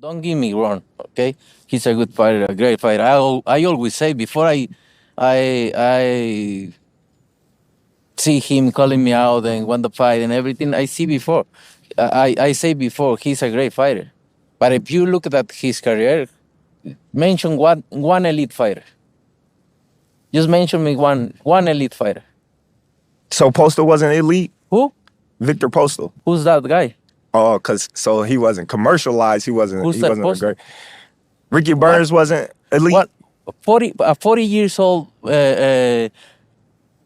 Don't get me wrong, okay? He's a good fighter, a great fighter. I always say before I see him calling me out and want the fight and everything. I see before, I say before he's a great fighter. But if you look at his career, mention one elite fighter. Just mention me one elite fighter. So Postal wasn't elite? Who? Victor Postal. Who's that guy? Oh, so he wasn't commercialized. He wasn't. Who's he that wasn't a Postal? great. Ricky Burns wasn't elite. What? 40 years old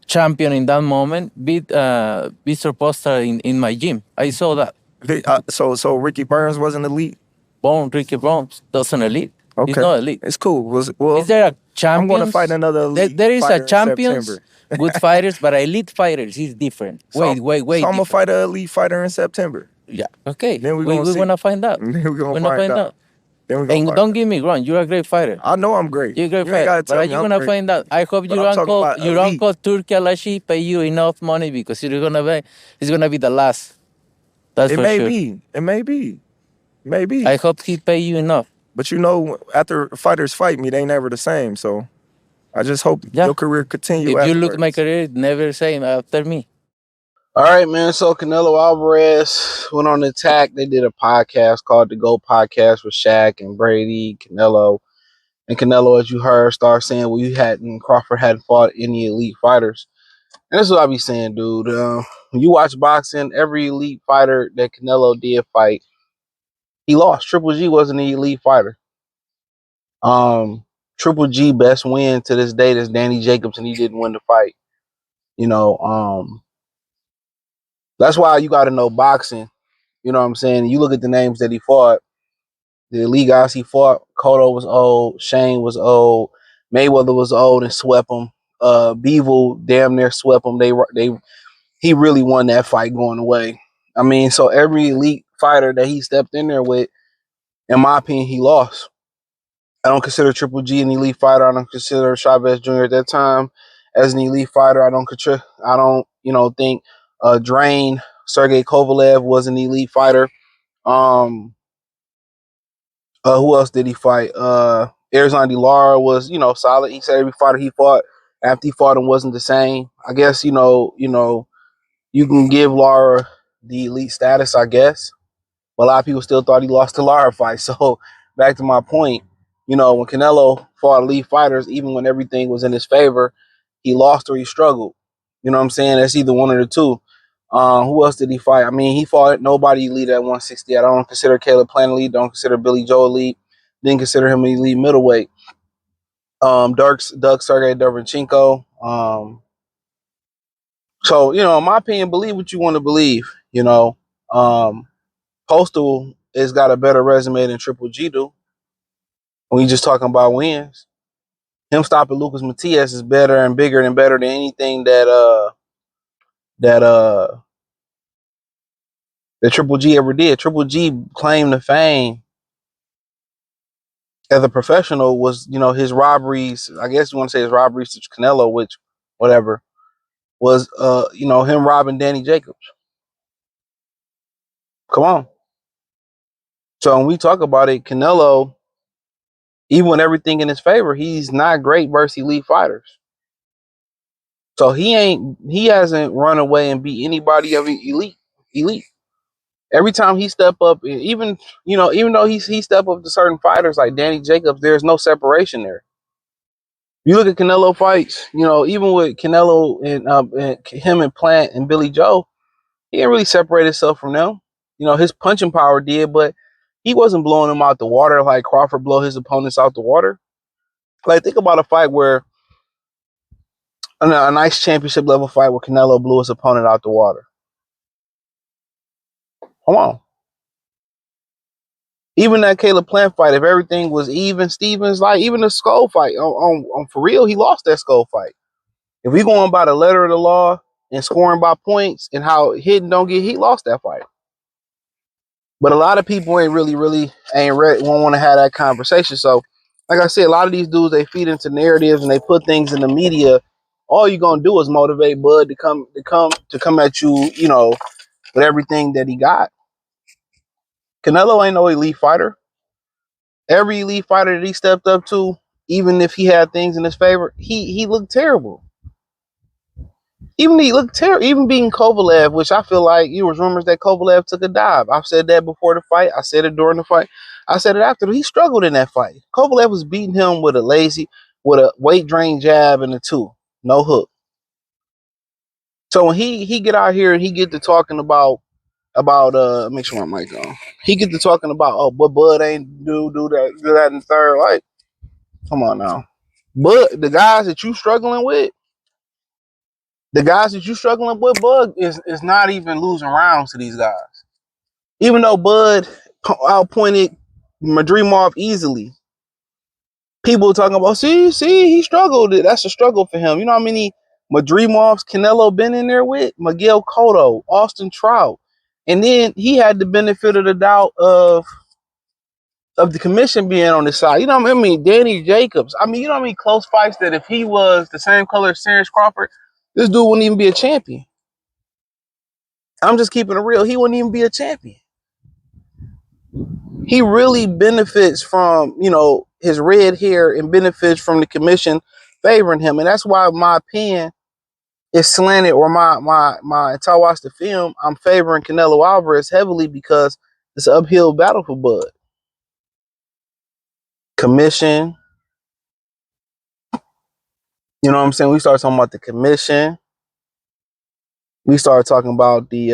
champion in that moment beat Mr. Postal in my gym. I saw that. So Ricky Burns wasn't elite. Ricky Burns doesn't elite. Okay. He's not elite. It's cool. Is there a champion? I'm going to fight another elite There is fighter a champions, in September. good fighters, but elite fighters is different. So wait. So I'm going to fight an elite fighter in September. Yeah. Okay. Then we gonna want to find out. Then we're going We're to gonna find out. Then we And don't get me wrong, you're a great fighter. I know I'm great. You're a great You ain't fighter. gotta tell But me you're I'm gonna great. find out. I hope But your I'm talking uncle, about your elite. uncle Turki Alashi pay you enough money because it's gonna be the last. That's It for may sure. be. It may be. Maybe. I hope he pay you enough. But you know, after fighters fight me, they never the same. So I just hope your career continue. If you look at my afterwards. career, never same after me. All right, man. So Canelo Alvarez went on the attack. They did a podcast called the Go Podcast with Shaq and Brady, Canelo. And Canelo, as you heard, started saying, well, Crawford hadn't fought any elite fighters. And this is what I be saying, dude. When you watch boxing, every elite fighter that Canelo did fight, he lost. Triple G wasn't an elite fighter. Triple G best win to this date is Danny Jacobs, and he didn't win the fight. That's why you got to know boxing. You know what I'm saying? You look at the names that he fought, the elite guys he fought, Cotto was old, Shane was old, Mayweather was old and swept him. Beevil damn near swept him. He really won that fight going away. I mean, so every elite fighter that he stepped in there with, in my opinion, he lost. I don't consider Triple G an elite fighter. I don't consider Chavez Jr. at that time as an elite fighter. I don't think Drain Sergey Kovalev was an elite fighter. Who else did he fight? Arizona De Lara was, solid. He said every fighter he fought after he fought him wasn't the same. I guess, you can give Lara the elite status, I guess. But a lot of people still thought he lost the Lara fight. So back to my point, when Canelo fought elite fighters, even when everything was in his favor, he lost or he struggled. You know what I'm saying? That's either one of the two. Who else did he fight? I mean, he fought nobody elite at 168. I don't consider Caleb Plant elite. Don't consider Billy Joe elite. Didn't consider him an elite middleweight. Doug Sergey Derevchenko. So, in my opinion, believe what you want to believe. Postal has got a better resume than Triple G do. When you just talking about wins, him stopping Lucas Matias is better and bigger and better than anything that Triple G ever did. Triple G claimed the fame as a professional was, his robberies. I guess you want to say his robberies to Canelo, which, whatever, was, him robbing Danny Jacobs. Come on. So when we talk about it, Canelo, even when everything in his favor, he's not great versus elite fighters. So he hasn't run away and beat anybody of elite. Every time he step up, even though he step up to certain fighters like Danny Jacobs, there's no separation there. You look at Canelo fights, even with Canelo and him and Plant and Billy Joe, he didn't really separate himself from them. His punching power did, but he wasn't blowing them out the water like Crawford blow his opponents out the water. Like, think about a fight where a nice championship level fight where Canelo blew his opponent out the water. Come on. Even that Caleb Plant fight, if everything was even Stevens, like even the Skull fight, on for real, he lost that Skull fight. If we going by the letter of the law and scoring by points and how hitting don't get, he lost that fight. But a lot of people ain't really won't want to have that conversation. So, like I said, a lot of these dudes, they feed into narratives and they put things in the media all you're gonna do is motivate Bud to come at you, with everything that he got. Canelo ain't no elite fighter. Every elite fighter that he stepped up to, even if he had things in his favor, he looked terrible. Even beating Kovalev, which I feel like was rumors that Kovalev took a dive. I've said that before the fight. I said it during the fight. I said it after. He struggled in that fight. Kovalev was beating him with a weight drain jab and a two, no hook. So when he get out here and he get to talking about make sure my mic on. He get to talking about but Bud ain't do that in the third. Like, come on now. But the guys that you struggling with, Bud is not even losing rounds to these guys. Even though Bud outpointed Madrimov easily, people talking about, see, he struggled. That's a struggle for him. You know how many Madrimovs Canelo been in there with? Miguel Cotto, Austin Trout. And then he had the benefit of the doubt of the commission being on his side. You know what I mean? Danny Jacobs. I mean, you know how many close fights that if he was the same color as Terence Crawford, this dude wouldn't even be a champion. I'm just keeping it real. He wouldn't even be a champion. He really benefits from, his red hair and benefits from the commission favoring him. And that's why my opinion is slanted, or until I watch the film, I'm favoring Canelo Alvarez heavily because it's an uphill battle for Bud. Commission. You know what I'm saying? We start talking about the commission. We start talking about the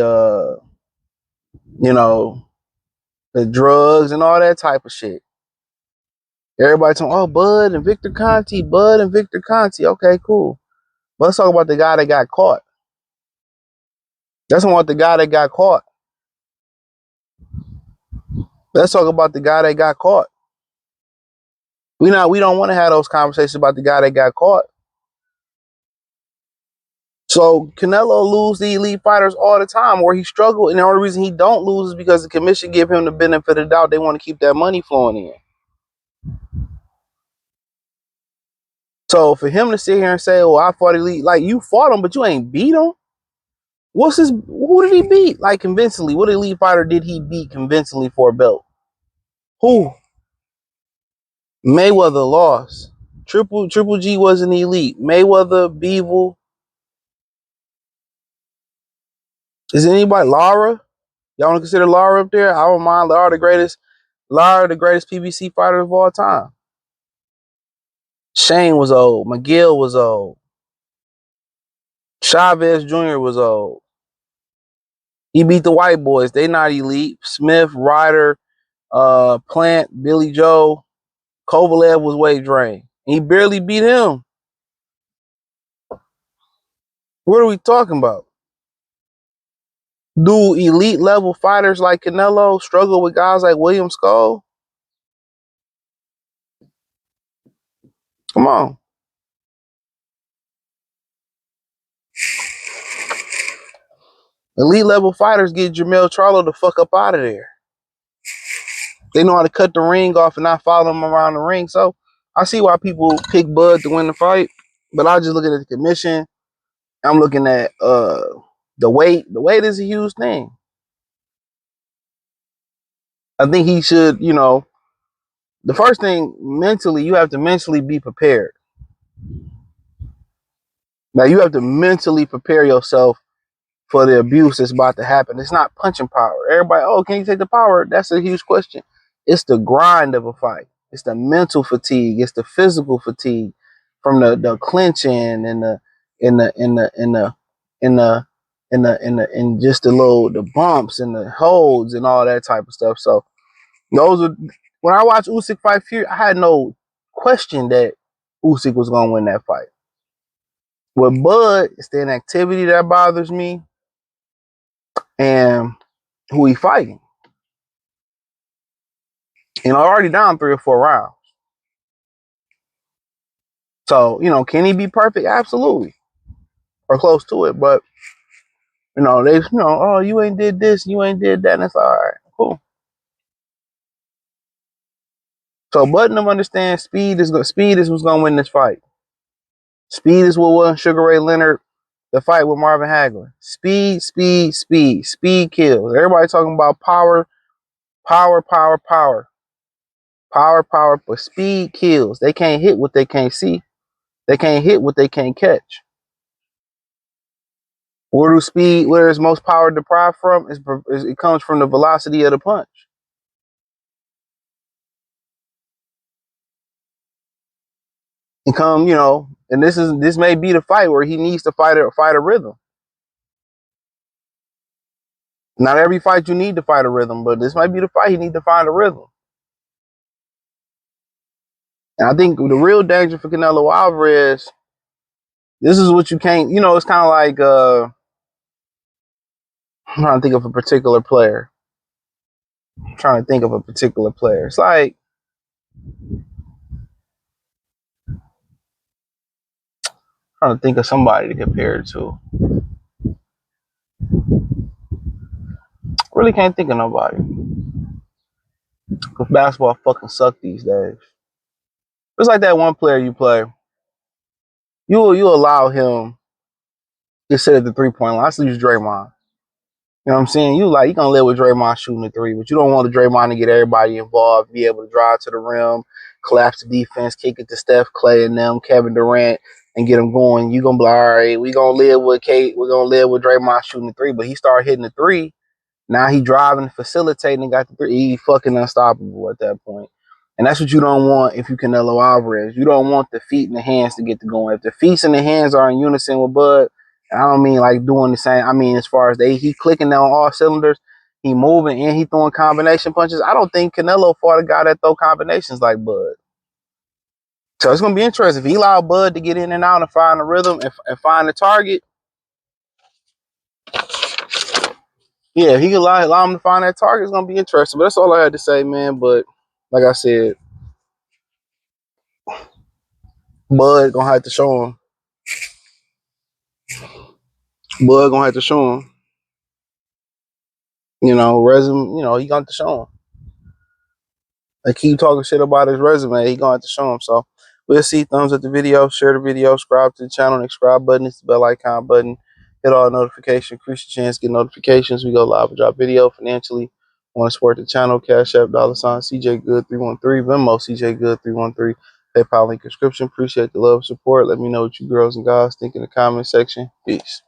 the drugs and all that type of shit. Everybody talking, oh, Bud and Victor Conte. Okay, cool. But let's talk about the guy that got caught. Let's talk about the guy that got caught. Let's talk about the guy that got caught. We don't want to have those conversations about the guy that got caught. So Canelo lose the elite fighters all the time, or he struggled, and the only reason he don't lose is because the commission give him the benefit of the doubt. They want to keep that money flowing in. So for him to sit here and say, "Oh, I fought elite," like you fought him, but you ain't beat him. Who did he beat? Like convincingly, what elite fighter did he beat convincingly for a belt? Who? Mayweather lost. Triple G was an elite. Mayweather, Beevil. Is anybody Lara? Y'all want to consider Lara up there? I don't mind. Lara, the greatest PBC fighter of all time. Shane was old. McGill was old. Chavez Jr. was old. He beat the white boys. They not elite. Smith, Ryder, Plant, Billy Joe. Kovalev was weight drained. He barely beat him. What are we talking about? Do elite level fighters like Canelo struggle with guys like William Skull? Come on. Elite level fighters get Jermell Charlo the fuck up out of there. They know how to cut the ring off and not follow him around the ring. So I see why people pick Bud to win the fight. But I just look at the commission. I'm looking at the weight. The weight is a huge thing. I think he should, the first thing mentally, you have to mentally be prepared. Now you have to mentally prepare yourself for the abuse that's about to happen. It's not punching power. Everybody, oh, can you take the power? That's a huge question. It's the grind of a fight. It's the mental fatigue. It's the physical fatigue from the clinching and and just the bumps and the holds and all that type of stuff. So those are when I watched Usyk fight Fury, I had no question that Usyk was gonna win that fight. With Bud, it's the inactivity that bothers me and who he fighting. Already down 3 or 4 rounds. So, can he be perfect? Absolutely. Or close to it. But, oh, you ain't did this, you ain't did that. And it's all right. Cool. So Button understands speed is what's gonna win this fight. Speed is what won Sugar Ray Leonard the fight with Marvin Hagler. Speed, speed, speed. Speed kills. Everybody talking about power, power, power, power. Power, power, but speed kills. They can't hit what they can't see. They can't hit what they can't catch. Where is most power deprived from? It comes from the velocity of the punch. And this may be the fight where he needs to fight a rhythm. Not every fight you need to fight a rhythm, but this might be the fight he needs to find a rhythm. And I think the real danger for Canelo Alvarez, this is what you can't, it's kind of like, I'm trying to think of a particular player. It's like, trying to think of somebody to compare it to. Really can't think of nobody. Because basketball fucking suck these days. It's like that one player you play. You allow him to sit at the 3-point line. Let's use Draymond. You know what I'm saying? You gonna live with Draymond shooting the three, but you don't want the Draymond to get everybody involved, be able to drive to the rim, collapse the defense, kick it to Steph, Clay, and them, Kevin Durant, and get them going. You gonna be like, all right, we gonna live with Kate. We're gonna live with Draymond shooting the three, but he started hitting the three. Now he driving, facilitating, and got the three. He fucking unstoppable at that point. And that's what you don't want if you Canelo Alvarez. You don't want the feet and the hands to get to going. If the feet and the hands are in unison with Bud, and I don't mean like doing the same. I mean as far as he clicking down all cylinders, he moving and he throwing combination punches. I don't think Canelo fought a guy that throw combinations like Bud. So it's gonna be interesting if he allow Bud to get in and out and find the rhythm and find the target. Yeah, if he can allow him to find that target, it's gonna be interesting. But that's all I had to say, man. But like I said, Bud gonna have to show him. Bud gonna have to show him. Resume. He gonna have to show him. They keep talking shit about his resume. He gonna have to show him. So we'll see. Thumbs up the video, share the video, subscribe to the channel. The subscribe button is the bell icon button. Hit all notifications. Increase your chance to get notifications. We go live and drop video financially. Want to support the channel? Cash App $sign CJ Good 313 Venmo CJ Good 313 PayPal link description. Appreciate the love and support. Let me know what you girls and guys think in the comment section. Peace.